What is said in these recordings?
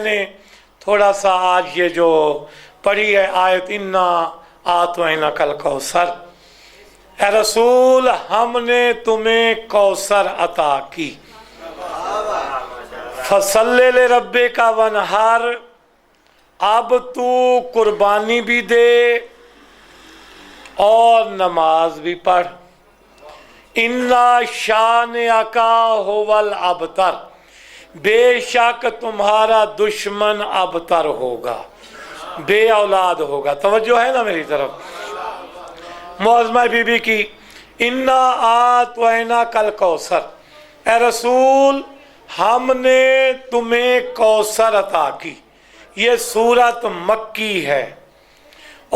نے تھوڑا سا آج یہ جو پڑھی ہے آیت انا آتوینا کل کوثر، اے رسول ہم نے تمہیں کوثر عطا کی، فصلی لربک وانحر، اب تو قربانی بھی دے اور نماز بھی پڑھ، انا شانئک ھو الابتر، بے شک تمہارا دشمن ابتر ہوگا، بے اولاد ہوگا۔ توجہ ہے نا میری طرف؟ معظمہ بی بی کی انا آتویناک الکوثر، اے رسول ہم نے تمہیں کوثر عطا کی۔ یہ سورت مکی ہے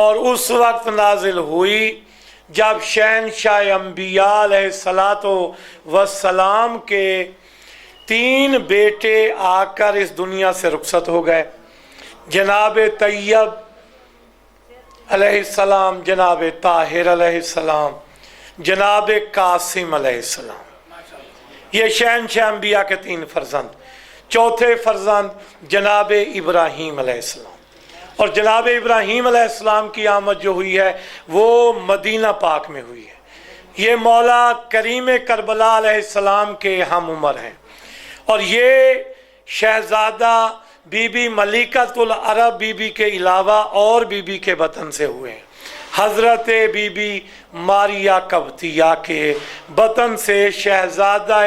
اور اس وقت نازل ہوئی جب شہنشاہ انبیاء علیہ السلام کے 3 بیٹے آ کر اس دنیا سے رخصت ہو گئے، جناب طیب علیہ السلام، جناب طاہر علیہ السلام، جناب قاسم علیہ السلام۔ یہ شہنشاہ انبیاء کے 3 فرزند۔ چوتھے فرزند جناب ابراہیم علیہ السلام، اور جناب ابراہیم علیہ السلام کی آمد جو ہوئی ہے وہ مدینہ پاک میں ہوئی ہے۔ یہ مولا کریم کربلا علیہ السلام کے ہم عمر ہیں، اور یہ شہزادہ بی بی ملکۃ العرب بی بی کے علاوہ اور بی بی کے وطن سے ہوئے ہیں۔ حضرت بی بی ماریہ قبطیہ کے وطن سے شہزادہ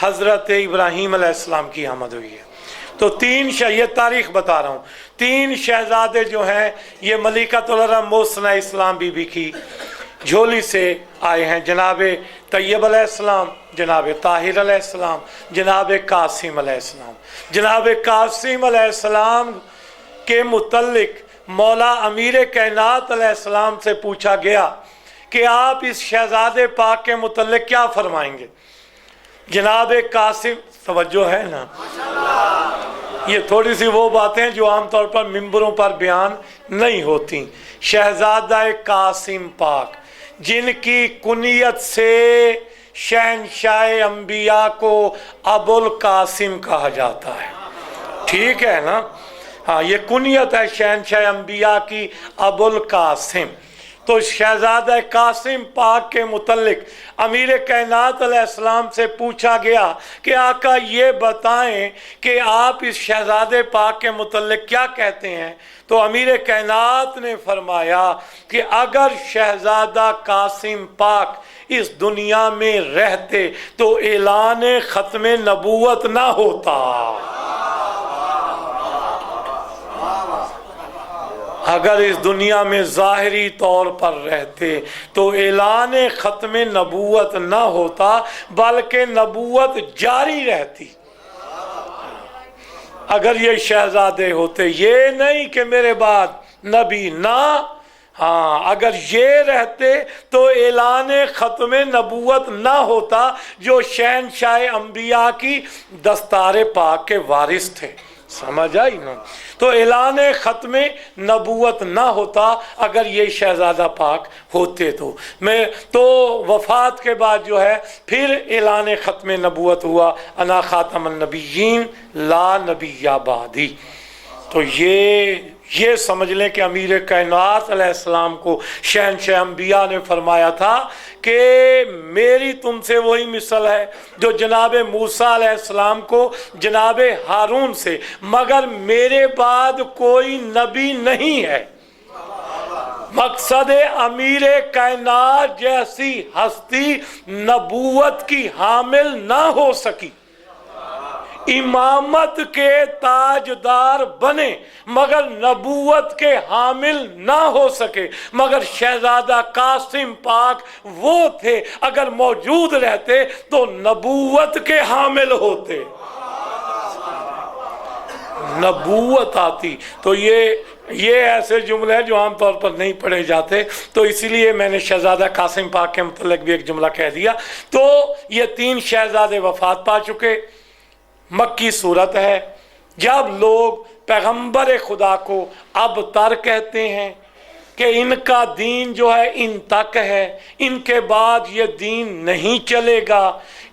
حضرت ابراہیم علیہ السلام کی آمد ہوئی ہے۔ تو 3 یہ تاریخ بتا رہا ہوں، 3 شہزادے جو ہیں یہ ملکۃ العرب محسنہ اسلام بی بی کی جھولی سے آئے ہیں، جناب طیب علیہ السلام، جناب طاہر علیہ السلام، جناب قاسم علیہ السلام۔ جناب قاسم علیہ السلام کے متعلق مولا امیر کائنات علیہ السلام سے پوچھا گیا کہ آپ اس شہزادے پاک کے متعلق کیا فرمائیں گے؟ جناب قاسم، توجہ ہے نا، یہ تھوڑی سی وہ باتیں جو عام طور پر ممبروں پر بیان نہیں ہوتی۔ شہزادہ قاسم پاک جن کی کنیت سے شہنشاہ انبیاء کو ابو القاسم کہا جاتا ہے، ٹھیک ہے نا؟ ہاں، یہ کنیت ہے شہنشاہ انبیاء کی ابو القاسم۔ تو شہزادہ قاسم پاک کے متعلق امیر کائنات علیہ السلام سے پوچھا گیا کہ آقا یہ بتائیں کہ آپ اس شہزادے پاک کے متعلق کیا کہتے ہیں؟ تو امیر کائنات نے فرمایا کہ اگر شہزادہ قاسم پاک اس دنیا میں رہتے تو اعلان ختم نبوت نہ ہوتا، اگر اس دنیا میں ظاہری طور پر رہتے تو اعلان ختم نبوت نہ ہوتا بلکہ نبوت جاری رہتی۔ اگر یہ شہزادے ہوتے، یہ نہیں کہ میرے بعد نبی نہ، ہاں اگر یہ رہتے تو اعلان ختم نبوت نہ ہوتا جو شہنشاہ انبیاء کی دستار پاک کے وارث تھے۔ سمجھ آئی نا؟ تو اعلان ختم نبوت نہ ہوتا اگر یہ شہزادہ پاک ہوتے تو وفات کے بعد جو ہے پھر اعلان ختم نبوت ہوا، انا خاتم النبیین لا نبی بعدی۔ تو یہ سمجھ لیں کہ امیر کائنات علیہ السلام کو شہنشاہ انبیاء نے فرمایا تھا کہ میری تم سے وہی مثل ہے جو جناب موسیٰ علیہ السلام کو جناب ہارون سے، مگر میرے بعد کوئی نبی نہیں ہے۔ مقصد امیر کائنات جیسی ہستی نبوت کی حامل نہ ہو سکی، امامت کے تاجدار بنے مگر نبوت کے حامل نہ ہو سکے، مگر شہزادہ قاسم پاک وہ تھے اگر موجود رہتے تو نبوت کے حامل ہوتے، نبوت آتی۔ تو یہ ایسے جملے ہیں جو عام طور پر نہیں پڑھے جاتے، تو اسی لیے میں نے شہزادہ قاسم پاک کے متعلق بھی ایک جملہ کہہ دیا۔ تو یہ 3 شہزادے وفات پا چکے، مکی صورت ہے۔ جب لوگ پیغمبر خدا کو ابتر کہتے ہیں، کہ ان کا دین جو ہے ان تک ہے، ان کے بعد یہ دین نہیں چلے گا،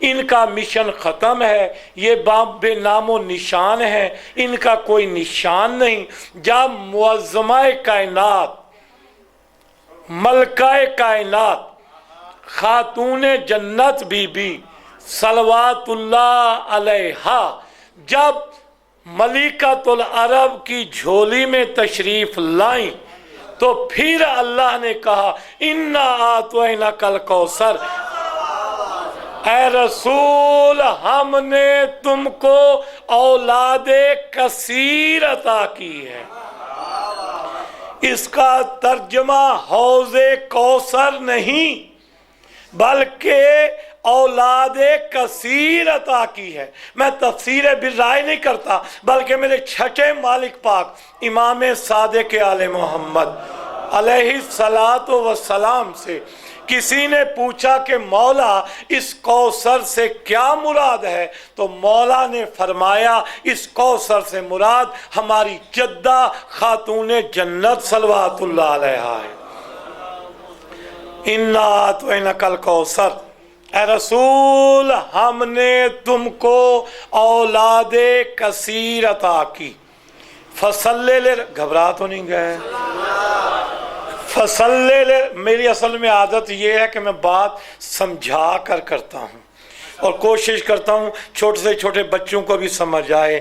ان کا مشن ختم ہے، یہ باپ بے نام و نشان ہے، ان کا کوئی نشان نہیں۔ جب معظمہ کائنات، ملکہ کائنات، خاتون جنت بی بی صلوات اللہ علیہا جب ملکۃ العرب کی جھولی میں تشریف لائیں تو پھر اللہ نے کہا اِنَّا أَعْطَيْنَاكَ الْكَوْثَرَ، اے رسول ہم نے تم کو اولاد کثیر عطا کی ہے۔ اس کا ترجمہ حوض کوثر نہیں بلکہ اولاد کثیر عطا کی ہے۔ میں تفسیر بالرائے نہیں کرتا بلکہ میرے چھٹے مالک پاک امام صادق آل محمد علیہ السلام سے کسی نے پوچھا کہ مولا اس کوثر سے کیا مراد ہے، تو مولا نے فرمایا اس کوثر سے مراد ہماری جدہ خاتون جنت صلوات اللہ علیہا ہے۔ اِنَّا أَعْطَيْنَاكَ الْكَوْثَرَ، اے رسول ہم نے تم کو اولاد کثیر عطا کی، فصلی لے، گھبرا تو نہیں گئے؟ فصلی لے، میری اصل میں عادت یہ ہے کہ میں بات سمجھا کر کرتا ہوں اور کوشش کرتا ہوں چھوٹے سے چھوٹے بچوں کو بھی سمجھ آئے،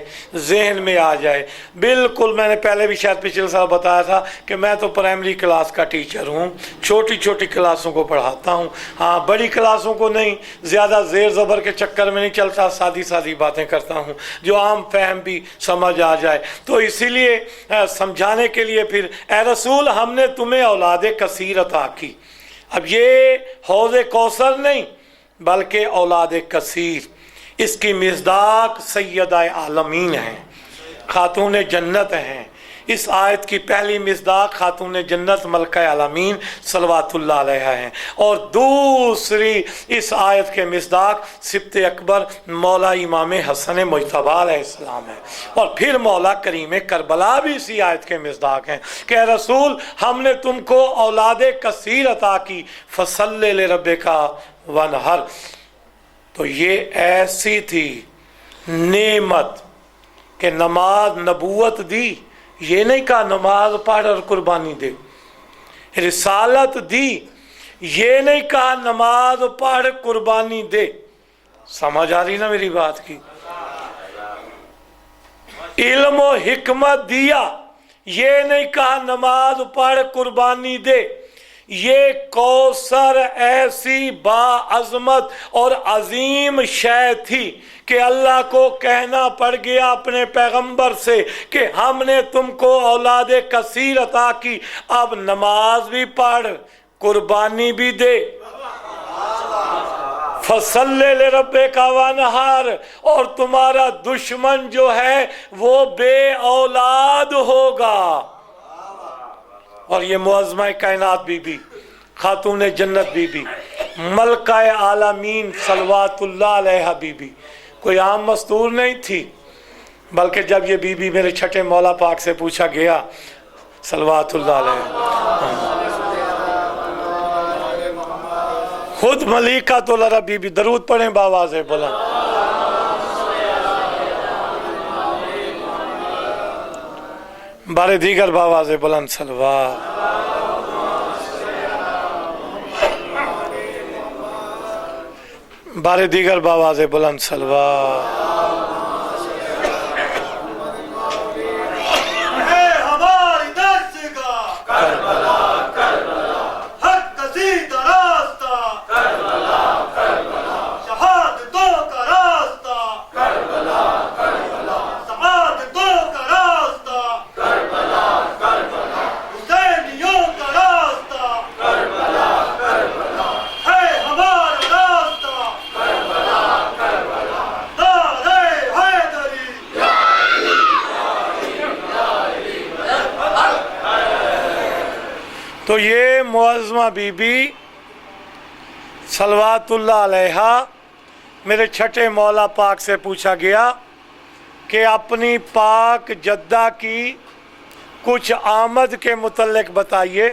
ذہن میں آ جائے۔ بالکل میں نے پہلے بھی شاید پچھلے سال بتایا تھا کہ میں تو پرائمری کلاس کا ٹیچر ہوں، چھوٹی چھوٹی کلاسوں کو پڑھاتا ہوں، ہاں بڑی کلاسوں کو نہیں، زیادہ زیر زبر کے چکر میں نہیں چلتا، سادی سادی باتیں کرتا ہوں جو عام فہم بھی سمجھ آ جائے۔ تو اسی لیے سمجھانے کے لیے پھر اے رسول ہم نے تمہیں اولاد کثیر عطا کی، اب یہ حوض کوثر نہیں بلکہ اولاد کثیر، اس کی مصداق سیدہ عالمین ہیں، خاتون جنت ہیں۔ اس آیت کی پہلی مصداق خاتون جنت ملکہ عالمین صلوات اللہ علیہا ہیں، اور دوسری اس آیت کے مصداق سبط اکبر مولا امام حسن مجتبی علیہ السلام ہے، اور پھر مولا کریم کربلا بھی اسی آیت کے مصداق ہیں کہ اے رسول ہم نے تم کو اولاد کثیر عطا کی، فصلی لربک وانحر۔ تو یہ ایسی تھی نعمت کہ نماز نبوت دی، یہ نہیں کہا نماز پڑھ اور قربانی دے، رسالت دی، یہ نہیں کہا نماز پڑھ قربانی دے۔ سمجھ آ رہی نا میری بات کی؟ علم و حکمت دیا، یہ نہیں کہا نماز پڑھ قربانی دے۔ یہ کوثر ایسی باعظمت اور عظیم شے تھی کہ اللہ کو کہنا پڑ گیا اپنے پیغمبر سے کہ ہم نے تم کو اولاد کثیر عطا کی، اب نماز بھی پڑھ قربانی بھی دے، فصلی لربک وانحر، اور تمہارا دشمن جو ہے وہ بے اولاد ہوگا۔ اور یہ معظمہ کائنات بی بی خاتون جنت بی بی ملکہ عالمین صلوات اللہ علیہا بی بی کوئی عام مستور نہیں تھی، بلکہ جب یہ بی بی میرے چھٹے مولا پاک سے پوچھا گیا صلوات اللہ علیہ، خود ملکۃ العرب بی بی، درود پڑھیں باواز بلند، بارے دیگر باواز بلند صلوات، بارے دیگر باواز بلند صلوات۔ تو یہ معظمہ بی بی صلوات اللہ علیہا میرے چھٹے مولا پاک سے پوچھا گیا کہ اپنی پاک جدہ کی کچھ آمد کے متعلق بتائیے،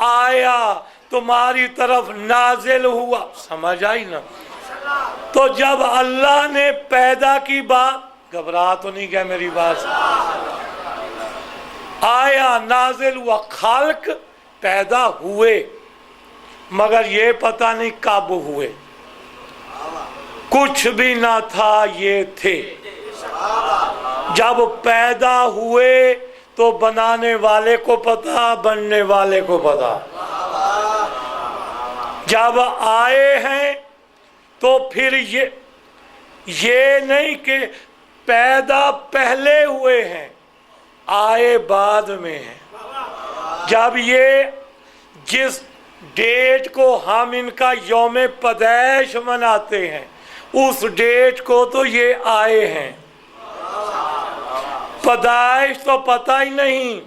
آیا تمہاری طرف نازل ہوا. سمجھ آئی نا؟ تو جب اللہ نے پیدا کی بات، گھبرا تو نہیں گیا میری بات؟ آیا نازل ہوا، خلق پیدا ہوئے، مگر یہ پتہ نہیں کب ہوئے. کچھ بھی نہ تھا یہ تھے. جب پیدا ہوئے تو بنانے والے کو پتا، بننے والے کو پتا. جب آئے ہیں تو پھر یہ نہیں کہ پیدا پہلے ہوئے ہیں، آئے بعد میں ہیں. جب یہ جس ڈیٹ کو ہم ان کا یوم پیدائش مناتے ہیں، اس ڈیٹ کو تو یہ آئے ہیں. پیدائش تو پتہ ہی نہیں.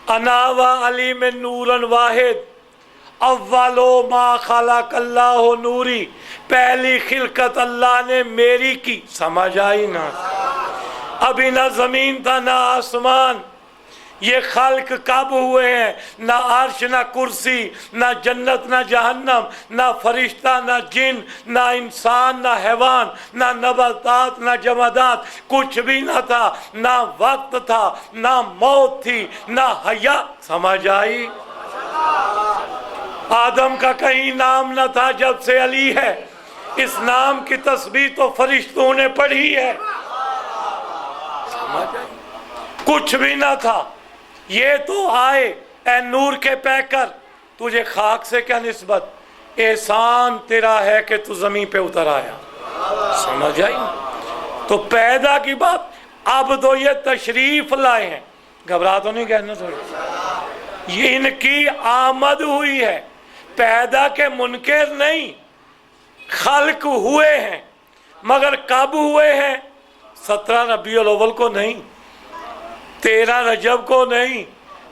انا و علی میں نورن واحد، اولو ما خلق اللہ نوری، پہلی خلقت اللہ نے میری کی. سمجھ آئی نا؟ ابھی نہ زمین تھا نہ آسمان. یہ خلق کب ہوئے ہیں؟ نہ عرش نہ کرسی، نہ جنت نہ جہنم، نہ فرشتہ نہ جن، نہ انسان نہ حیوان، نہ نباتات نہ جمادات، کچھ بھی نہ تھا. نہ وقت تھا، نہ موت تھی، نہ حیات. سمجھ آئی؟ آدم کا کہیں نام نہ تھا جب سے علی ہے. اس نام کی تسبیح تو فرشتوں نے پڑھی ہے. کچھ بھی نہ تھا. یہ تو آئے. اے نور کے پیکر، تجھے خاک سے کیا نسبت؟ احسان تیرا ہے کہ تو زمین پہ اتر آیا. سمجھ آئی؟ تو پیدا کی بات. اب تو یہ تشریف لائے ہیں. گھبرا تو نہیں کہنا تھوڑی؟ یہ ان کی آمد ہوئی ہے، پیدا کے منکر نہیں. خلق ہوئے ہیں، مگر کب ہوئے ہیں؟ 17 ربیع الاول کو نہیں، 13 رجب کو نہیں،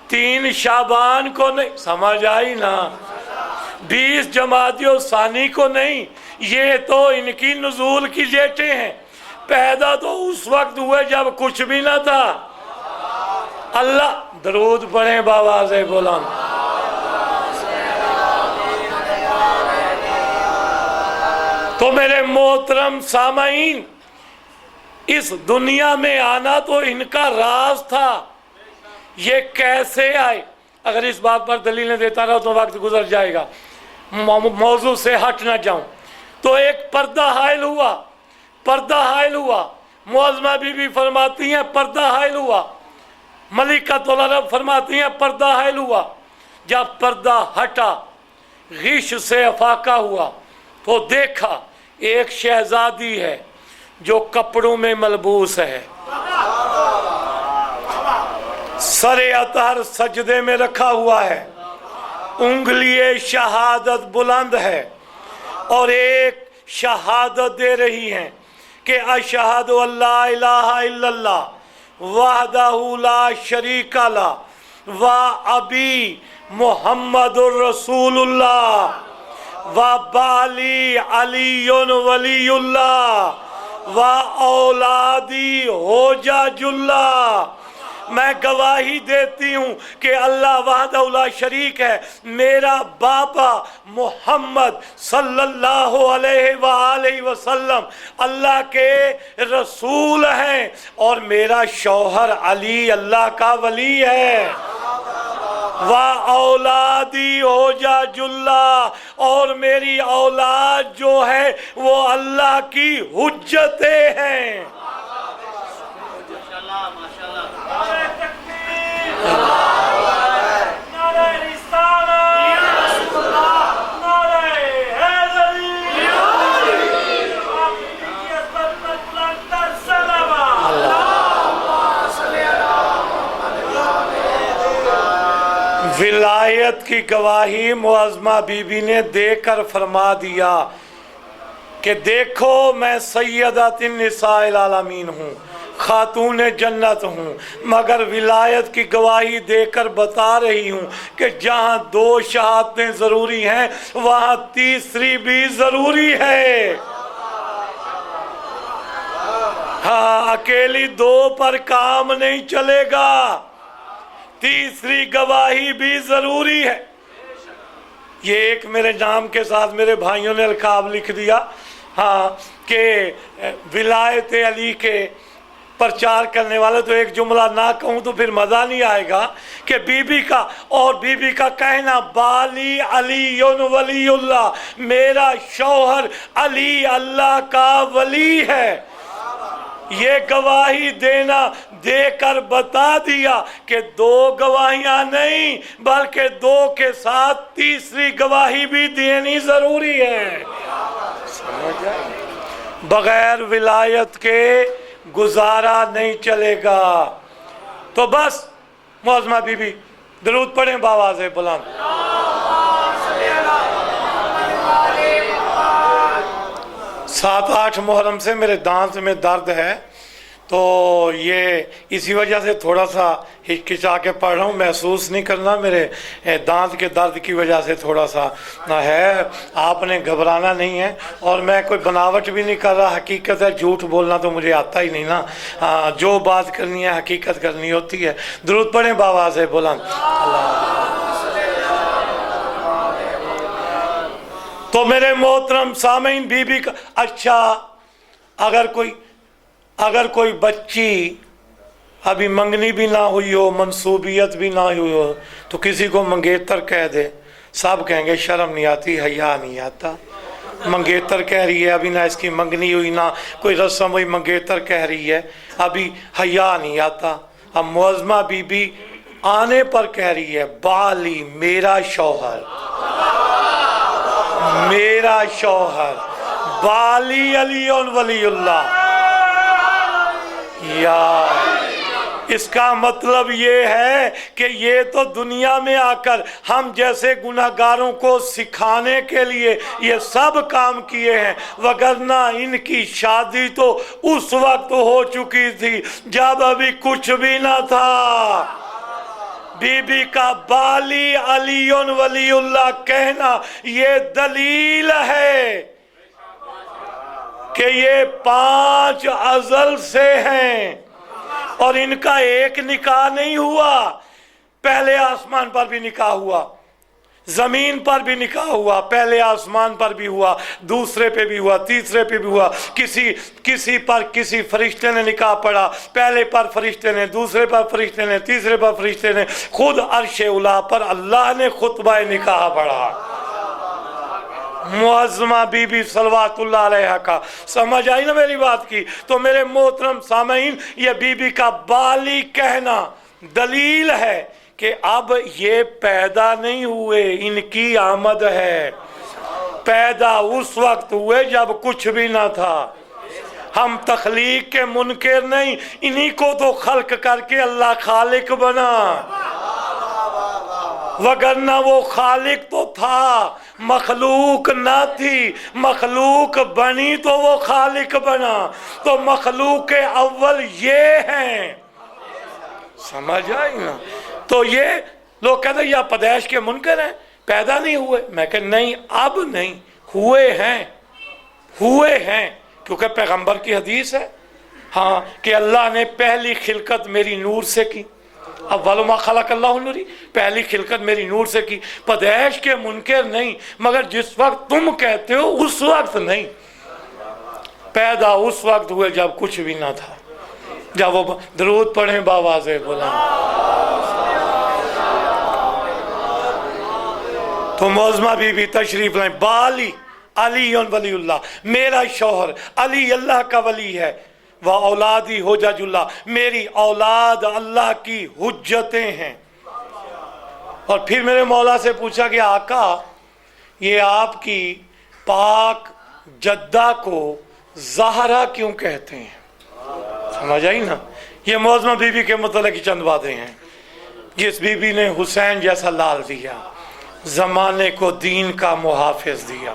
3 شعبان کو نہیں. سمجھ آئی نا؟ 20 جمادی الثانی کو نہیں. یہ تو ان کی نزول کی ڈیٹیں ہیں. پیدا تو اس وقت ہوئے جب کچھ بھی نہ تھا. اللہ درود پڑھیں بآواز بلند. تو میرے محترم سامعین، اس دنیا میں آنا تو ان کا راز تھا. یہ کیسے آئے؟ اگر اس بات پر دلیلیں دیتا رہا تو وقت گزر جائے گا. موضوع سے ہٹ نہ جاؤں. تو ایک پردہ حائل ہوا. پردہ حائل ہوا. معظمہ بی بی فرماتی ہیں پردہ حائل ہوا. ملکۃ العرب فرماتی ہیں پردہ حائل ہوا. جب پردہ ہٹا، غش سے افاقہ ہوا، تو دیکھا ایک شہزادی ہے جو کپڑوں میں ملبوس ہے، سر اطہر سجدے میں رکھا ہوا ہے، انگلی شہادت بلند ہے، اور ایک شہادت دے رہی ہیں کہ اشہد ان لا الہ الا اللہ وحدہ لا شریک لہ و ابی محمد الرسول اللہ و بالی علی ولی اللہ و اولادی حجج اللہ. میں گواہی دیتی ہوں کہ اللہ وحدہ لا شریک ہے، میرا باپا محمد صلی اللہ علیہ وآلہ وسلم اللہ کے رسول ہیں، اور میرا شوہر علی اللہ کا ولی ہے. اولادی حجج اللہ، اور میری اولاد جو ہے وہ اللہ کی حجتیں ہیں. ولایت کی گواہی معظمہ بی بی نے دے کر فرما دیا کہ دیکھو میں سیدۃ النساء العالمین ہوں، خاتون جنت ہوں، مگر ولایت کی گواہی دے کر بتا رہی ہوں کہ جہاں 2 شہادتیں ضروری ہیں وہاں تیسری بھی ضروری ہے. ہاں، اکیلی 2 پر کام نہیں چلے گا. تیسری گواہی بھی ضروری ہے۔ یہ ایک میرے نام کے ساتھ میرے بھائیوں نے القاب لکھ دیا، ہاں، کہ ولایت علی کے پرچار کرنے والے، تو ایک جملہ نہ کہوں تو پھر مزہ نہیں آئے گا کہ بی بی کا اور بی بی کا کہنا بالی علی ولی اللہ، میرا شوہر علی اللہ کا ولی ہے، یہ گواہی دے کر بتا دیا کہ دو گواہیاں نہیں بلکہ دو کے ساتھ تیسری گواہی بھی دینی ضروری ہے۔ سمجھ آئے؟ بغیر ولایت کے گزارا نہیں چلے گا۔ تو بس معظمہ بی بی درود پڑھیں بآواز بلند۔ 7-8 محرم سے میرے دانت میں درد ہے، تو یہ اسی وجہ سے تھوڑا سا ہچکچا کے پڑھ رہا ہوں، محسوس نہیں کرنا، میرے دانت کے درد کی وجہ سے تھوڑا سا ہے، آپ نے گھبرانا نہیں ہے، اور میں کوئی بناوٹ بھی نہیں کر رہا، حقیقت ہے، جھوٹ بولنا تو مجھے آتا ہی نہیں نا، جو بات کرنی ہے حقیقت کرنی ہوتی ہے۔ درود پڑھیں بآواز بلند۔ تو میرے محترم سامعین، بی بی کا اچھا، اگر کوئی بچی ابھی منگنی بھی نہ ہوئی ہو، منصوبیت بھی نہ ہوئی ہو، تو کسی کو منگیتر کہہ دے، سب کہیں گے شرم نہیں آتی، حیا نہیں آتا، منگیتر کہہ رہی ہے، ابھی نہ اس کی منگنی ہوئی نہ کوئی رسم ہوئی، منگیتر کہہ رہی ہے، ابھی حیا نہیں آتا۔ اب معظمہ بی بی آنے پر کہہ رہی ہے بالی، میرا شوہر، میرا شوہر بالی علی ولی اللہ۔ یا اس کا مطلب یہ ہے کہ یہ تو دنیا میں آ کر ہم جیسے گناہگاروں کو سکھانے کے لیے یہ سب کام کیے ہیں، وگرنہ ان کی شادی تو اس وقت ہو چکی تھی جب ابھی کچھ بھی نہ تھا۔ بی بی کا بالی علی ولی اللہ کہنا یہ دلیل ہے کہ یہ 5 ازل سے ہیں، اور ان کا ایک نکاح نہیں ہوا، پہلے آسمان پر بھی نکاح ہوا، زمین پر بھی نکاح ہوا، پہلے آسمان پر بھی ہوا، دوسرے پہ بھی ہوا، تیسرے پہ بھی ہوا، کسی فرشتے نے نکاح پڑھا، پہلے پر فرشتے نے، دوسرے پر فرشتے نے، تیسرے پر فرشتے نے، خود عرش اولی پر اللہ نے خطبہ نکاح پڑھا۔ معظمہ بی بی صلوات اللہ علیہ کا، سمجھ آئی نا میری بات کی؟ تو میرے محترم سامعین، یہ بی بی کا بالی کہنا دلیل ہے کہ اب یہ پیدا نہیں ہوئے، ان کی آمد ہے، پیدا اس وقت ہوئے جب کچھ بھی نہ تھا۔ ہم تخلیق کے منکر نہیں، انہی کو تو خلق کر کے اللہ خالق بنا، وگرنہ وہ خالق تو تھا، مخلوق نہ تھی، مخلوق بنی تو وہ خالق بنا، تو مخلوق اول یہ ہیں، سمجھ آئی نا؟ تو یہ لوگ کہتے ہیں یا پیدائش کے منکر ہیں، پیدا نہیں ہوئے، میں کہ نہیں، اب نہیں، ہوئے ہیں، کیونکہ پیغمبر کی حدیث ہے، ہاں، کہ اللہ نے پہلی خلقت میری نور سے کی، اول ما خلق اللہ نوری، پہلی خلقت میری نور سے کی، پیدائش کے منکر نہیں، مگر جس وقت تم کہتے ہو اس وقت نہیں، پیدا اس وقت ہوئے جب کچھ بھی نہ تھا۔ جب وہ درود پڑھیں بآواز بلند۔ تو معظمہ بی بی تشریف لائیں، بالی علی ولی اللہ، میرا شوہر علی اللہ کا ولی ہے، وہ اولادی حجج اللہ، میری اولاد اللہ کی حجتیں ہیں۔ اور پھر میرے مولا سے پوچھا کہ آقا یہ آپ کی پاک جدہ کو زہرا کیوں کہتے ہیں؟ سمجھ آئی نا؟ یہ معظمہ بی بی کے متعلق کی چند باتیں ہیں۔ جس بی بی نے حسین جیسا لال دیا، زمانے کو دین کا محافظ دیا،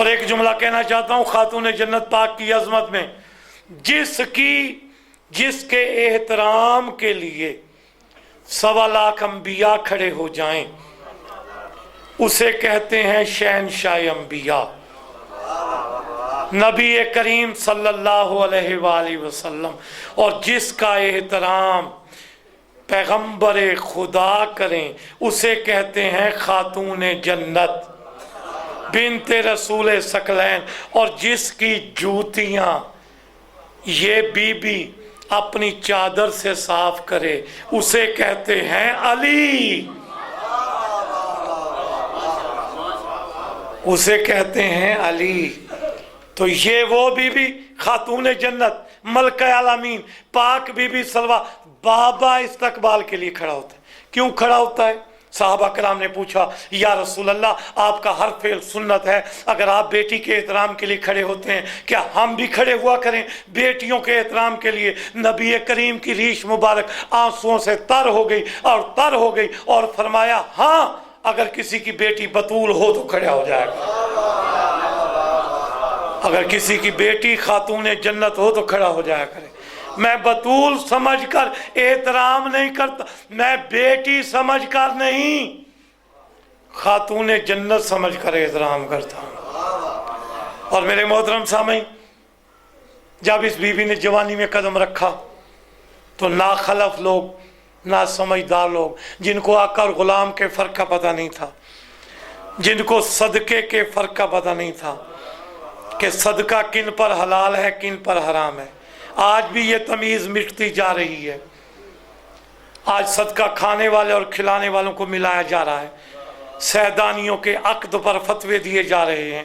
اور ایک جملہ کہنا چاہتا ہوں خاتون جنت پاک کی عظمت میں، جس کے احترام کے لیے 1.25 لاکھ انبیاء کھڑے ہو جائیں، اسے کہتے ہیں شہنشاہ انبیاء، نبی کریم صلی اللہ علیہ وآلہ وسلم۔ اور جس کا احترام پیغمبر خدا کریں اسے کہتے ہیں خاتون جنت بنت رسول ثقلین۔ اور جس کی جوتیاں یہ بی بی اپنی چادر سے صاف کرے اسے کہتے ہیں علی، اسے کہتے ہیں علی۔ تو یہ وہ بی بی خاتون جنت ملکہ عالمین پاک بی بی سلوہ، بابا استقبال کے لیے کھڑا ہوتا ہے۔ کیوں کھڑا ہوتا ہے؟ صحابہ کرام نے پوچھا یا رسول اللہ آپ کا ہر فعل سنت ہے، اگر آپ بیٹی کے احترام کے لیے کھڑے ہوتے ہیں کیا ہم بھی کھڑے ہوا کریں بیٹیوں کے احترام کے لیے؟ نبی کریم کی ریش مبارک آنسوؤں سے تر ہو گئی اور فرمایا ہاں اگر کسی کی بیٹی بطول ہو تو کھڑا ہو جائے گا، اگر کسی کی بیٹی خاتون جنت ہو تو کھڑا ہو جایا کرے۔ میں بطول سمجھ کر احترام نہیں کرتا، میں بیٹی سمجھ کر نہیں، خاتون جنت سمجھ کر احترام کرتا ہوں۔ اور میرے محترم سامعین، جب اس بی بی نے جوانی میں قدم رکھا تو ناخلف لوگ، نا سمجھدار لوگ، جن کو آقا اور غلام کے فرق کا پتہ نہیں تھا، جن کو صدقے کے فرق کا پتہ نہیں تھا کہ صدقہ کن پر حلال ہے کن پر حرام ہے، آج بھی یہ تمیز مٹتی جا رہی ہے۔ آج صدقہ کھانے والے اور کھلانے والوں کو ملایا جا رہا ہے، سیدانیوں کے عقد پر فتوے دیے جا رہے ہیں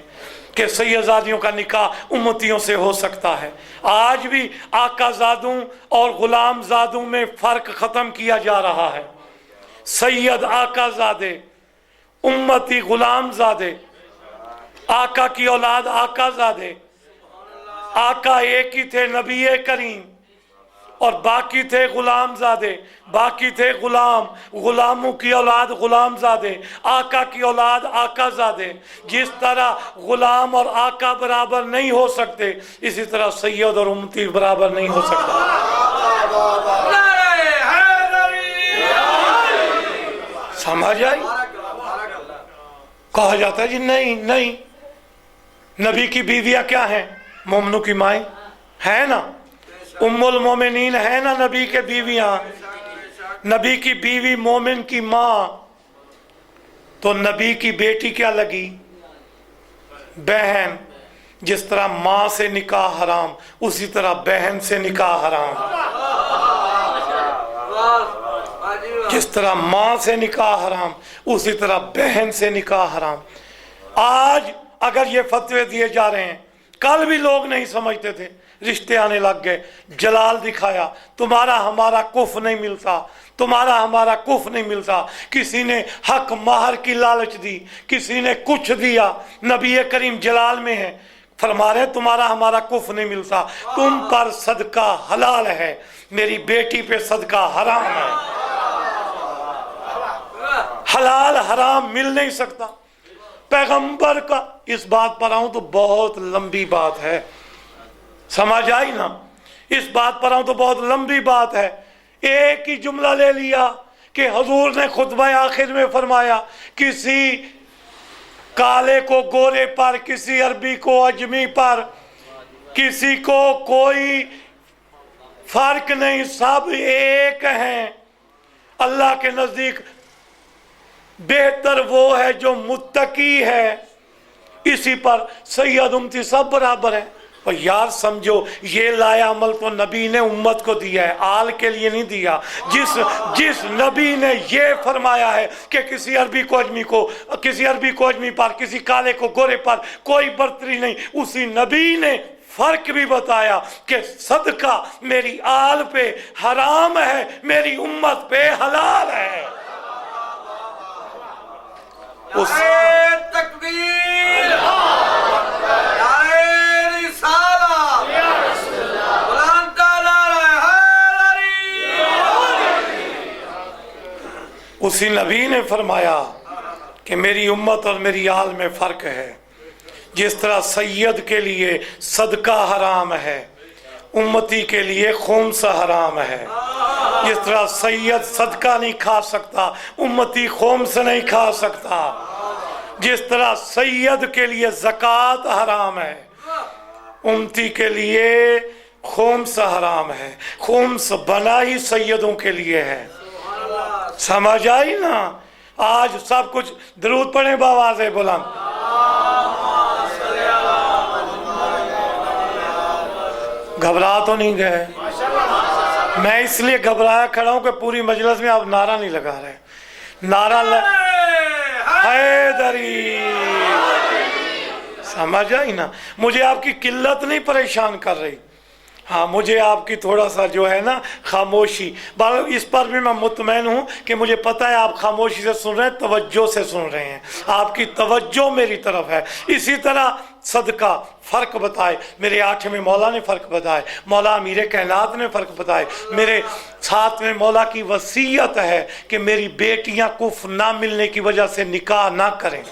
کہ سیدزادیوں کا نکاح امتیوں سے ہو سکتا ہے۔ آج بھی آقا زادوں اور غلام زادوں میں فرق ختم کیا جا رہا ہے۔ سید آقا زادے، امتی غلام زادے، آقا کی اولاد آقا زادے، آقا ایک ہی تھے نبی کریم، اور باقی تھے غلام زادے، باقی تھے غلاموں کی اولاد غلام زادے، آقا کی اولاد آقا زادے۔ جس طرح غلام اور آقا برابر نہیں ہو سکتے اسی طرح سید اور امتی برابر نہیں ہو سکتا۔ سمجھ آئی؟ کہا جاتا ہے جی نہیں، نبی کی بیویاں کیا ہیں؟ مومنوں کی مائیں ہیں نا، ام المومنین ہے نا نبی کے بیویاں، نبی کی بیوی مومن کی ماں، تو نبی کی بیٹی کیا لگی؟ بہن۔ جس طرح ماں سے نکاح حرام اسی طرح بہن سے نکاح حرام، جس طرح ماں سے نکاح حرام اسی طرح بہن سے نکاح حرام۔ آج اگر یہ فتوے دیے جا رہے ہیں، کل بھی لوگ نہیں سمجھتے تھے، رشتے آنے لگ گئے، جلال دکھایا، تمہارا ہمارا کف نہیں ملتا، تمہارا ہمارا کف نہیں ملتا، کسی نے حق مہر کی لالچ دی، کسی نے کچھ دیا، نبی کریم جلال میں ہے، فرما رہے تمہارا ہمارا کف نہیں ملتا، تم پر صدقہ حلال ہے، میری بیٹی پہ صدقہ حرام ہے۔ حلال حرام مل نہیں سکتا۔ پیغمبر کا اس بات پر آؤں تو بہت لمبی بات ہے، سمجھ آئی نا؟ اس بات پر آؤں تو بہت لمبی بات ہے۔ ایک ہی جملہ لے لیا کہ حضور نے خطبہ آخر میں فرمایا کسی کالے کو گورے پر، کسی عربی کو اجمی پر، کسی کو کوئی فرق نہیں، سب ایک ہیں اللہ کے نزدیک۔ بہتر وہ ہے جو متقی ہے، اسی پر سید امتی سب برابر ہیں۔ اور یار سمجھو یہ لایا عمل تو نبی نے امت کو دیا ہے، آل کے لیے نہیں دیا۔ جس نبی نے یہ فرمایا ہے کہ کسی عربی کو اجمی پر، کسی کالے کو گورے پر کوئی برتری نہیں، اسی نبی نے فرق بھی بتایا کہ صدقہ میری آل پہ حرام ہے، میری امت پہ حلال ہے۔ تکبیر، اسی نبی نے فرمایا کہ میری امت اور میری آل میں فرق ہے۔ جس طرح سید کے لیے صدقہ حرام ہے، امتی کے لیے خمس حرام ہے۔ جس طرح سید صدقہ نہیں کھا سکتا، امتی خمس نہیں کھا سکتا۔ جس طرح سید کے لیے زکوٰۃ حرام ہے، امتی کے لیے خمس حرام ہے۔ خمس بنا ہی سیدوں کے لیے ہے۔ سمجھ آئی نا؟ آج سب کچھ درود پڑھیں بآواز بلند۔ گھبرا تو نہیں گئے؟ میں اس لیے گھبرایا کھڑا ہوں کہ پوری مجلس میں آپ نعرہ نہیں لگا رہے۔ نعرہ حیدری، سمجھ آئی نا؟ مجھے آپ کی قلت نہیں پریشان کر رہی، ہاں مجھے آپ کی تھوڑا سا جو ہے نا خاموشی، اس پر بھی میں مطمئن ہوں کہ مجھے پتہ ہے آپ خاموشی سے سن رہے ہیں، توجہ سے سن رہے ہیں، آپ کی توجہ میری طرف ہے۔ اسی طرح صدقہ فرق بتائے، میرے 8ویں مولا نے فرق بتائے، مولا امیر کائنات نے فرق بتائے، میرے 7ویں مولا کی وصیت ہے کہ میری بیٹیاں کف نہ ملنے کی وجہ سے نکاح نہ کریں،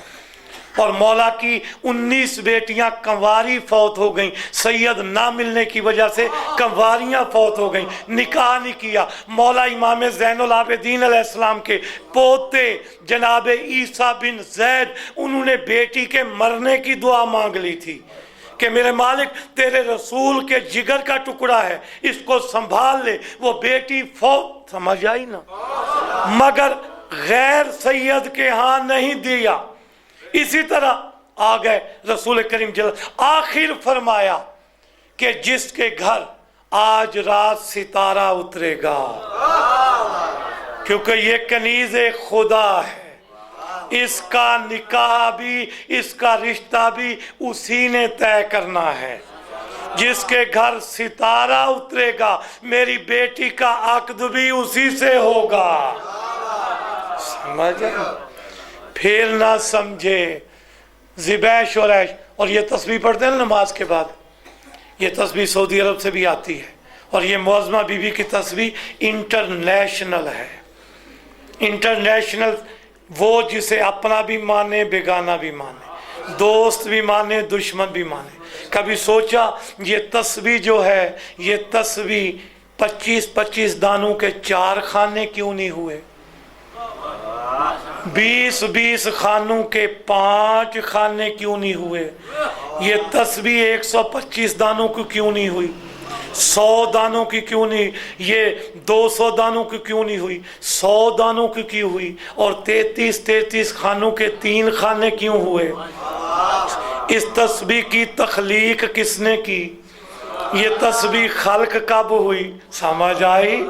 اور مولا کی 19 بیٹیاں کنواری فوت ہو گئیں، سید نہ ملنے کی وجہ سے کنواریاں فوت ہو گئیں، نکاح نہیں کیا۔ مولا امام زین العابدین علیہ السلام کے پوتے جناب عیسیٰ بن زید، انہوں نے بیٹی کے مرنے کی دعا مانگ لی تھی کہ میرے مالک تیرے رسول کے جگر کا ٹکڑا ہے، اس کو سنبھال لے۔ وہ بیٹی فوت، سمجھ آئی نا؟ مگر غیر سید کے ہاں نہیں دیا۔ اسی طرح آگئے رسول کریم آخر فرمایا کہ جس کے گھر آج رات ستارہ اترے گا، کیونکہ یہ کنیز خدا ہے، اس کا نکاح بھی، اس کا رشتہ بھی اسی نے طے کرنا ہے۔ جس کے گھر ستارہ اترے گا میری بیٹی کا عقد بھی اسی سے ہوگا۔ سمجھ آئے؟ پھر نہ سمجھے ذبیح و ریش، اور یہ تسبیح پڑھتے ہیں نماز کے بعد، یہ تسبیح سعودی عرب سے بھی آتی ہے، اور یہ معظمہ بی بی کی تسبیح انٹرنیشنل ہے۔ انٹرنیشنل وہ جسے اپنا بھی مانے بیگانہ بھی مانے، دوست بھی مانے دشمن بھی مانے۔ کبھی سوچا یہ تسبیح جو ہے، یہ تسبیح 25 دانوں کے 4 خانے کیوں نہیں ہوئے؟ 20 خانوں کے 5 خانے کیوں نہیں ہوئے؟ یہ تسبیح 125 دانوں کی کیوں نہیں ہوئی؟ 100 دانوں کی کیوں نہیں؟ یہ 200 دانوں کی کیوں نہیں ہوئی؟ 100 دانوں کی کیوں ہوئی؟ اور 33 خانوں کے 3 خانے کیوں ہوئے؟ اس تسبیح کی تخلیق کس نے کی؟ یہ تسبیح خلق کب ہوئی؟ سمجھ آئی؟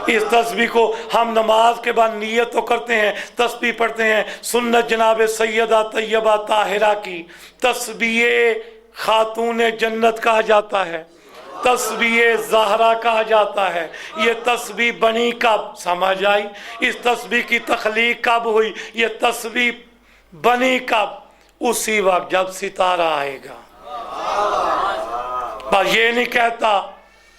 اس تسبیح کو ہم نماز کے بعد نیت تو کرتے ہیں، تسبیح پڑھتے ہیں، سنت جناب سیدہ طیبہ طاہرہ کی تسبیح خاتون جنت کہا جاتا ہے، تسبیح زہرا کہا جاتا ہے۔ یہ تسبیح بنی کب؟ سمجھ آئی؟ اس تسبیح کی تخلیق کب ہوئی؟ یہ تسبیح بنی کب؟ اسی وقت جب ستارہ آئے گا۔ بس یہ نہیں کہتا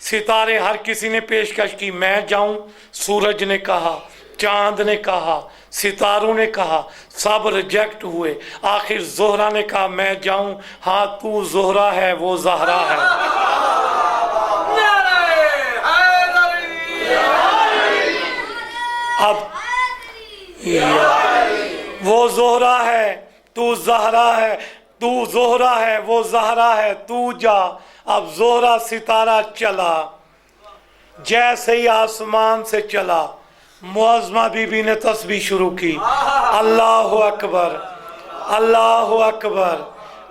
ستارے ہر کسی نے پیشکش کی، میں جاؤں، سورج نے کہا، چاند نے کہا، ستاروں نے کہا، سب ریجیکٹ ہوئے۔ آخر زہرا نے کہا میں جاؤں، ہاں تو زہرا ہے وہ زہرا ہے۔ اب وہ زہرا ہے تو زہرا ہے، تو زہرا ہے وہ زہرا ہے، تو جا۔ اب زہرا ستارہ چلا، جیسے ہی آسمان سے چلا معظمہ بی بی نے تسبیح شروع کی، اللہ اکبر اللہ اکبر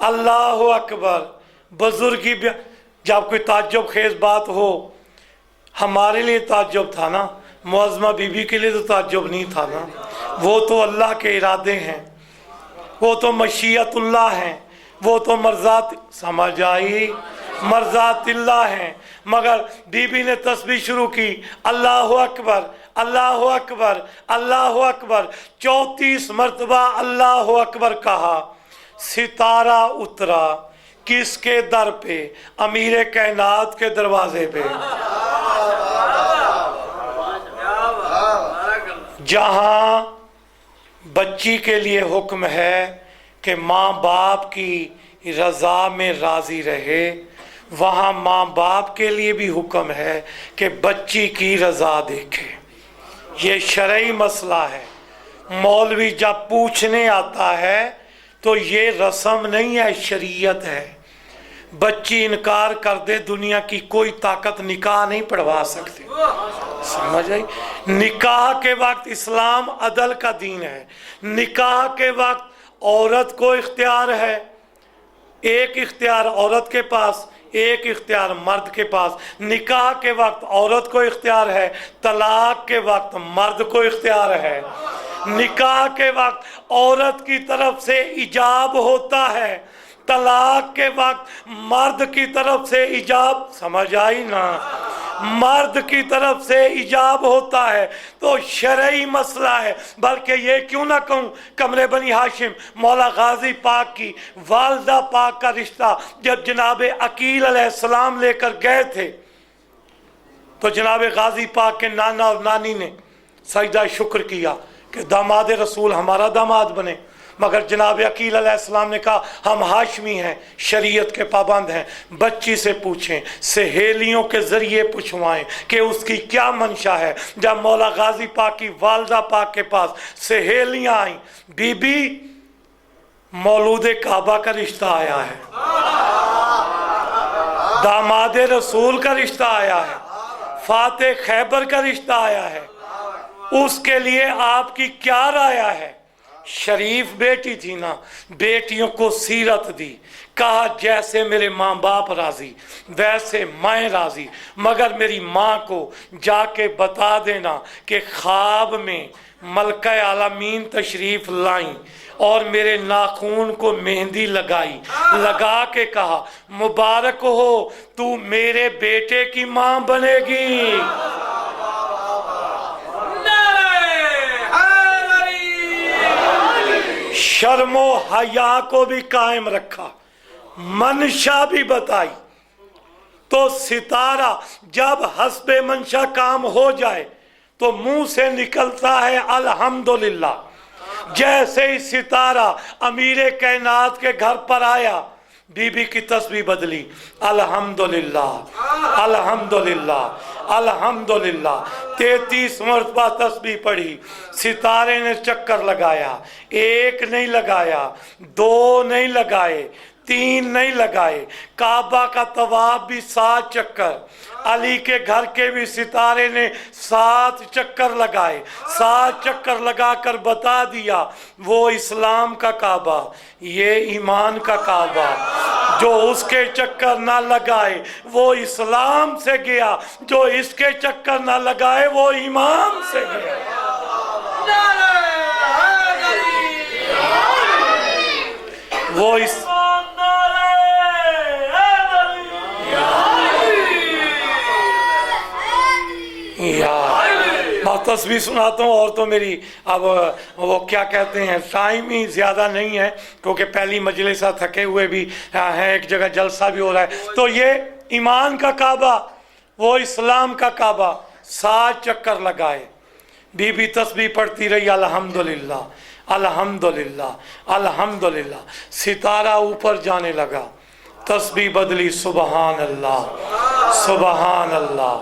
اللہ اکبر۔ بزرگی جب کوئی تعجب خیز بات ہو، ہمارے لیے تعجب تھا نا، معظمہ بی بی کے لیے تو تعجب نہیں تھا نا، وہ تو اللہ کے ارادے ہیں، وہ تو مشیت اللہ ہیں، وہ تو مرضات، سمجھ آئی، مرضات اللہ ہیں۔ مگر بی بی نے تسبیح شروع کی، اللہ اکبر اللہ اکبر اللہ اکبر، 34 مرتبہ اللہ اکبر کہا۔ ستارہ اترا، کس کے در پہ؟ امیر کائنات کے دروازے پہ، جہاں بچی کے لیے حکم ہے کہ ماں باپ کی رضا میں راضی رہے، وہاں ماں باپ کے لیے بھی حکم ہے کہ بچی کی رضا دیکھے۔ یہ شرعی مسئلہ ہے۔ مولوی جب پوچھنے آتا ہے تو یہ رسم نہیں ہے، شریعت ہے۔ بچی انکار کر دے، دنیا کی کوئی طاقت نکاح نہیں پڑھوا سکتی، سمجھ آئی؟ نکاح کے وقت اسلام عدل کا دین ہے۔ نکاح کے وقت عورت کو اختیار ہے، ایک اختیار عورت کے پاس، ایک اختیار مرد کے پاس۔ نکاح کے وقت عورت کو اختیار ہے، طلاق کے وقت مرد کو اختیار ہے۔ نکاح کے وقت عورت کی طرف سے ایجاب ہوتا ہے، طلاق کے وقت مرد کی طرف سے ایجاب، سمجھ آئی نا؟ مرد کی طرف سے ایجاب ہوتا ہے۔ تو شرعی مسئلہ ہے۔ بلکہ یہ کیوں نہ کہوں، قمر بنی ہاشم مولا غازی پاک کی والدہ پاک کا رشتہ جب جناب عقیل علیہ السلام لے کر گئے تھے تو جناب غازی پاک کے نانا اور نانی نے سجدہ شکر کیا کہ داماد رسول ہمارا داماد بنے، مگر جناب عقیل علیہ السلام نے کہا ہم ہاشمی ہیں، شریعت کے پابند ہیں، بچی سے پوچھیں، سہیلیوں کے ذریعے پوچھوائیں کہ اس کی کیا منشا ہے۔ جب مولا غازی پاک کی والدہ پاک کے پاس سہیلیاں آئیں، بی بی مولود کعبہ کا رشتہ آیا ہے، داماد رسول کا رشتہ آیا ہے، فاتح خیبر کا رشتہ آیا ہے، اس کے لیے آپ کی کیا رائے ہے؟ شریف بیٹی تھی نا، بیٹیوں کو سیرت دی، کہا جیسے میرے ماں باپ راضی ویسے میں راضی، مگر میری ماں کو جا کے بتا دینا کہ خواب میں ملکہ عالمین تشریف لائیں اور میرے ناخون کو مہندی لگائی، لگا کے کہا مبارک ہو تو میرے بیٹے کی ماں بنے گی۔ شرم و حیا کو بھی قائم رکھا، منشا بھی بتائی۔ تو ستارہ جب حسب منشا کام ہو جائے تو منہ سے نکلتا ہے الحمدللہ۔ جیسے ہی ستارہ امیر کائنات کے گھر پر آیا، بی بی کی تسبیح بدلی، الحمدللہ الحمدللہ الحمدللہ، 33 مرتبہ تسبیح پڑھی۔ ستارے نے چکر لگایا، ایک نہیں لگایا، 2 نہیں لگائے، 3 نہیں لگائے، کعبہ کا طواف بھی 7 چکر، علی کے گھر کے بھی ستارے نے 7 چکر لگائے۔ 7 چکر لگا کر بتا دیا وہ اسلام کا کعبہ، یہ ایمان کا کعبہ، جو اس کے چکر نہ لگائے وہ اسلام سے گیا، جو اس کے چکر نہ لگائے وہ ایمان سے گیا۔ وہ اس تصویر سناتا ہوں، اور تو میری اب وہ کیا کہتے ہیں ٹائم ہی زیادہ نہیں ہے، کیونکہ پہلی مجلس تھکے ہوئے بھی ہیں، ایک جگہ جلسہ بھی ہو رہا ہے۔ تو یہ ایمان کا کعبہ، وہ اسلام کا کعبہ، 7 چکر لگائے، بی بی تسبیح پڑھتی رہی، الحمدللہ الحمدللہ الحمدللہ۔ ستارہ اوپر جانے لگا، تسبیح بدلی، سبحان اللہ سبحان اللہ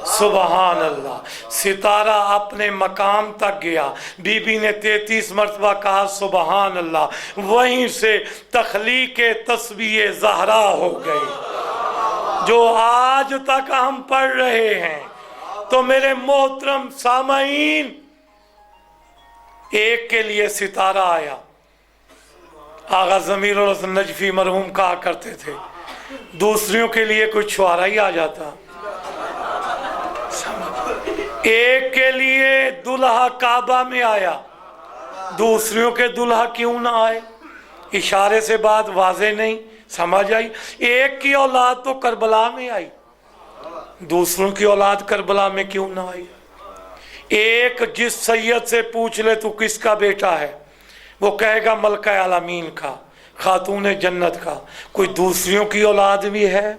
سبحان اللہ۔ ستارہ اپنے مقام تک گیا، بی بی نے 33 مرتبہ کہا سبحان اللہ، وہیں سے تخلیق تسبیح زہرا ہو گئی جو آج تک ہم پڑھ رہے ہیں۔ تو میرے محترم سامعین، ایک کے لیے ستارہ آیا، آغا ضمیر الحسن نجفی مرحوم کہا کرتے تھے دوسریوں کے لیے کوئی چھوارا ہی آ جاتا۔ ایک کے لیے دلہا کعبہ میں آیا، دوسریوں کے دلہا کیوں نہ آئے؟ اشارے سے بات واضح نہیں سمجھ آئی؟ ایک کی اولاد تو کربلا میں آئی، دوسروں کی اولاد کربلا میں کیوں نہ آئی؟ ایک جس سید سے پوچھ لے تو کس کا بیٹا ہے، وہ کہے گا ملکہ عالمین کا، خاتون جنت کا، کوئی دوسریوں کی اولاد بھی ہے؟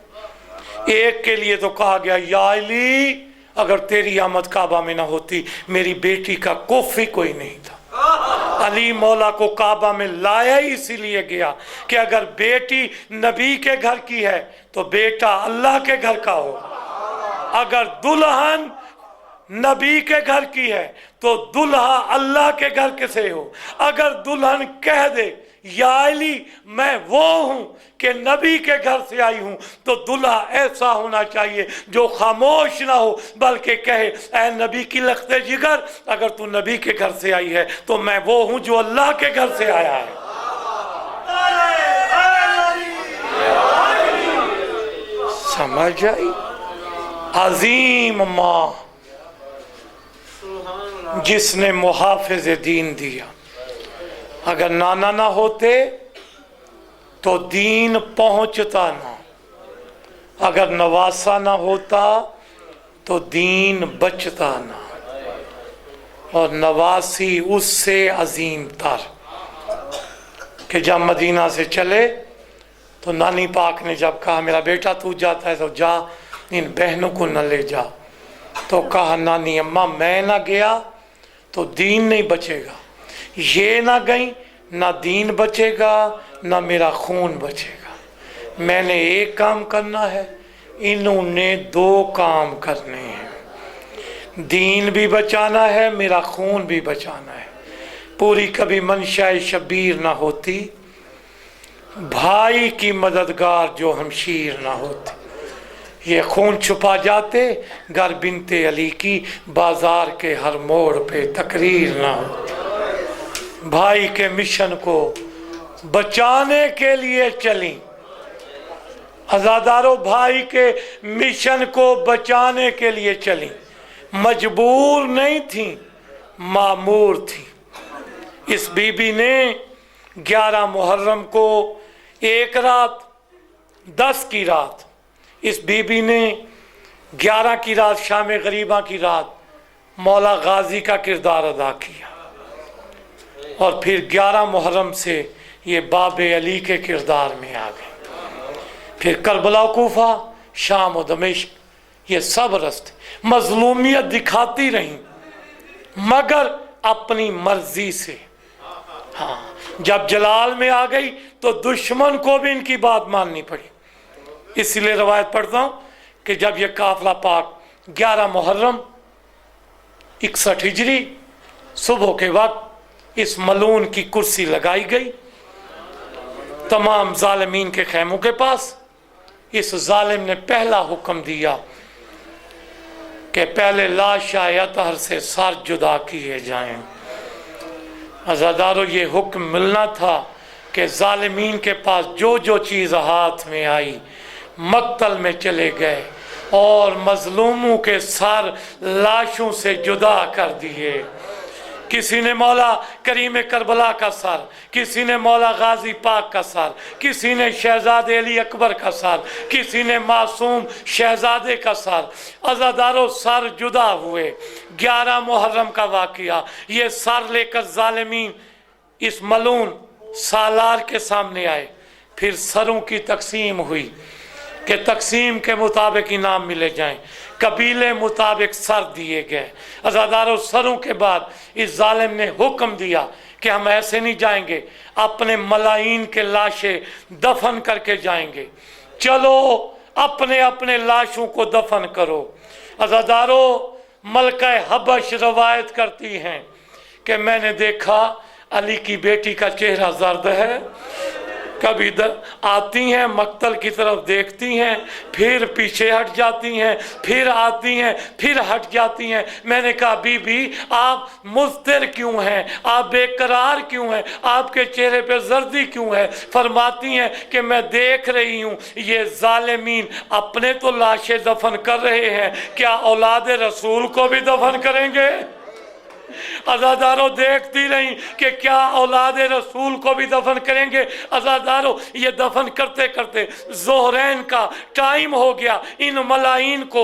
ایک کے لیے تو کہا گیا یا علی اگر تیری آمد کعبہ میں نہ ہوتی میری بیٹی کا کوف ہی کوئی نہیں تھا۔ علی مولا کو کعبہ میں لایا ہی اسی لیے گیا کہ اگر بیٹی نبی کے گھر کی ہے تو بیٹا اللہ کے گھر کا ہو، اگر دلہن نبی کے گھر کی ہے تو دلہا اللہ کے گھر کے سے ہو، اگر دلہن کہہ دے یا علی میں وہ ہوں کہ نبی کے گھر سے آئی ہوں تو دلہا ایسا ہونا چاہیے جو خاموش نہ ہو بلکہ کہے اے نبی کی لخت جگر اگر تو نبی کے گھر سے آئی ہے تو میں وہ ہوں جو اللہ کے گھر سے آیا ہے۔ سمجھ آئی؟ عظیم ماں جس نے محافظ دین دیا، اگر نانا نہ ہوتے تو دین پہنچتا نہ، اگر نواسا نہ ہوتا تو دین بچتا نہ، اور نواسی اس سے عظیم تر کہ جب مدینہ سے چلے تو نانی پاک نے جب کہا میرا بیٹا تو جاتا ہے تو جا ان بہنوں کو نہ لے جا، تو کہا نانی اماں میں نہ گیا تو دین نہیں بچے گا، یہ نہ گئی نہ دین بچے گا نہ میرا خون بچے گا، میں نے ایک کام کرنا ہے، انہوں نے دو کام کرنے ہیں، دین بھی بچانا ہے میرا خون بھی بچانا ہے۔ پوری کبھی منشاء شبیر نہ ہوتی، بھائی کی مددگار جو ہمشیر نہ ہوتی، یہ خون چھپا جاتے گر بنت علی کی بازار کے ہر موڑ پہ تقریر نہ ہوتی۔ بھائی کے مشن کو بچانے کے لیے چلیں، عزادارو بھائی کے مشن کو بچانے کے لیے چلیں، مجبور نہیں تھیں مامور تھیں۔ اس بی بی نے 11 محرم کو ایک رات 10 کی رات، اس بی بی نے 11 کی رات شام غریبہ کی رات مولا غازی کا کردار ادا کیا، اور پھر 11 محرم سے یہ باب علی کے کردار میں آ گئے، پھر کربلا کوفہ شام و دمشق، یہ سب رستے مظلومیت دکھاتی رہیں مگر اپنی مرضی سے۔ ہاں جب جلال میں آ گئی تو دشمن کو بھی ان کی بات ماننی پڑی۔ اس لیے روایت پڑھتا ہوں کہ جب یہ قافلہ پاک 11 محرم 61 ہجری صبح کے وقت اس ملون کی کرسی لگائی گئی تمام ظالمین کے خیموں کے پاس، اس ظالم نے پہلا حکم دیا کہ پہلے لاش اطہر سے سر جدا کیے جائیں۔ عزادارو یہ حکم ملنا تھا کہ ظالمین کے پاس جو جو چیز ہاتھ میں آئی مقتل میں چلے گئے اور مظلوموں کے سر لاشوں سے جدا کر دیے۔ کسی نے مولا کریم کربلا کا سر، کسی نے مولا غازی پاک کا سر، کسی نے شہزاد علی اکبر کا سر، کسی نے معصوم شہزادے کا سر، عزادارو سر جدا ہوئے۔ 11 محرم کا واقعہ، یہ سر لے کر ظالمین اس ملون سالار کے سامنے آئے، پھر سروں کی تقسیم ہوئی کہ تقسیم کے مطابق انعام ملے جائیں، قبیلے مطابق سر دیے گئے۔ عزادارو سروں کے بعد اس ظالم نے حکم دیا کہ ہم ایسے نہیں جائیں گے، اپنے ملائین کے لاشیں دفن کر کے جائیں گے، چلو اپنے اپنے لاشوں کو دفن کرو۔ عزادارو ملکہ حبش روایت کرتی ہیں کہ میں نے دیکھا علی کی بیٹی کا چہرہ زرد ہے، کبھی آتی ہیں مقتل کی طرف دیکھتی ہیں پھر پیچھے ہٹ جاتی ہیں، پھر آتی ہیں پھر ہٹ جاتی ہیں۔ میں نے کہا بی بی آپ مضطر کیوں ہیں، آپ بے قرار کیوں ہیں، آپ کے چہرے پہ زردی کیوں ہے؟ فرماتی ہیں کہ میں دیکھ رہی ہوں یہ ظالمین اپنے تو لاشیں دفن کر رہے ہیں، کیا اولاد رسول کو بھی دفن کریں گے؟ عزادارو دیکھتی رہیں کہ کیا اولاد رسول کو بھی دفن کریں گے۔ عزادارو یہ دفن کرتے کرتے ظہرین کا ٹائم ہو گیا، ان ملائین کو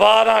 12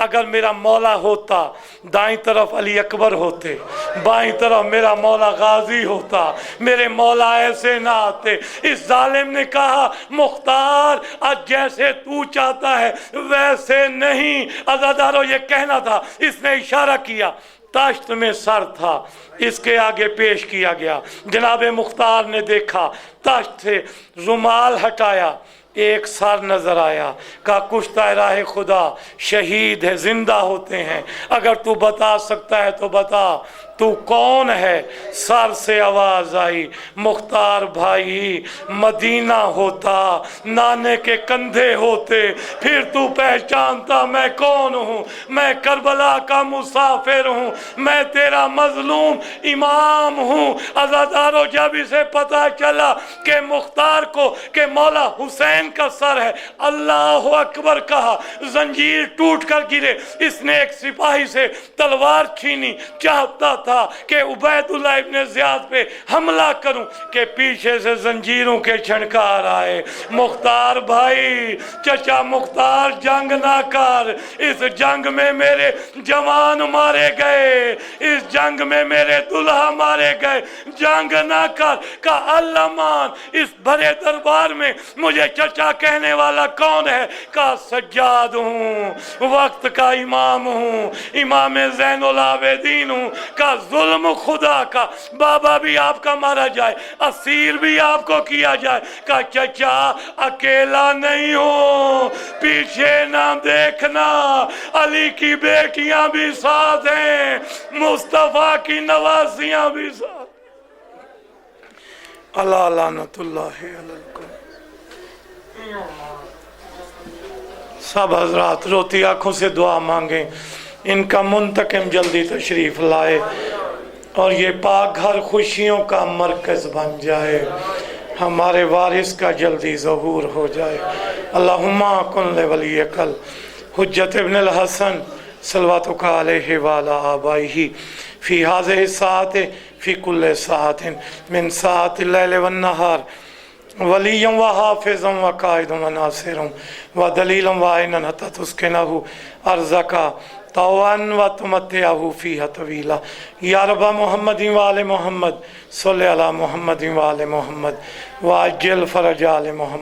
اگر میرا مولا ہوتا دائیں طرف علی اکبر ہوتے، بائیں طرف میرا مولا غازی ہوتا، میرے مولا ایسے نہ آتے۔ اس ظالم نے کہا مختار آج جیسے تو چاہتا ہے ویسے نہیں۔ عزادارو یہ کہنا تھا، اس نے اشارہ کیا، تاشت میں سر تھا، اس کے آگے پیش کیا گیا۔ جناب مختار نے دیکھا، تاشت سے رومال ہٹایا، ایک سر نظر آیا، کہا کشتہ راہ خدا شہید ہے، زندہ ہوتے ہیں، اگر تو بتا سکتا ہے تو بتا تو کون ہے؟ سر سے آواز آئی، مختار بھائی مدینہ ہوتا، نانے کے کندھے ہوتے، پھر تو پہچانتا میں کون ہوں۔ میں کربلا کا مسافر ہوں، میں تیرا مظلوم امام ہوں۔ عزادارو جب اسے پتا چلا کہ مختار کو کہ مولا حسین کا سر ہے، اللہ اکبر کہا، زنجیر ٹوٹ کر گرے۔ اس نے ایک سپاہی سے تلوار چھینی، چاہتا تھا کہ عبید اللہ ابن زیاد پہ حملہ کروں کہ پیچھے سے زنجیروں کے چھنکار آئے۔ مختار بھائی، چچا مختار جنگ نہ کر، اس جنگ میں میرے جوان مارے گئے، اس جنگ میں میرے دلہا مارے گئے، جنگ نہ کر۔ کہ اللہ مان، اس بڑے دربار میں مجھے چچا کہنے والا کون ہے؟ کہ سجاد ہوں، وقت کا امام ہوں، امام زین العابدین ہوں۔ کہ ظلم خدا کا، بابا بھی آپ کا مارا جائے، اسیر بھی آپ کو کیا جائے۔ کہ چچا اکیلا نہیں ہوں، پیچھے نہ دیکھنا، علی کی بیٹیاں بھی ساتھ ہیں، مصطفیٰ کی نوازیاں بھی ساتھ۔ اللہ لعنت اللہ علیکم۔ سب حضرات روتی آنکھوں سے دعا مانگیں، ان کا منتقم جلدی تشریف لائے اور یہ پاک گھر خوشیوں کا مرکز بن جائے، ہمارے وارث کا جلدی ظہور ہو جائے۔ اللہم کن لولیک الحجت ابن الحسن صلواتک علیہ وعلی آبائہ فی ہذہ الساعۃ فی کل ساعۃ من ساعات اللیل والنہار، ولیًا وحافظًا وقائدًا وناصرًا ودلیلًا وعینا حتی تسکنہ ارضک طوعاً وتمتعہ فیہا طویلا۔ یا رب محمد وآل محمد صلی علی محمد وآل محمد وعجل فرج آل محمد۔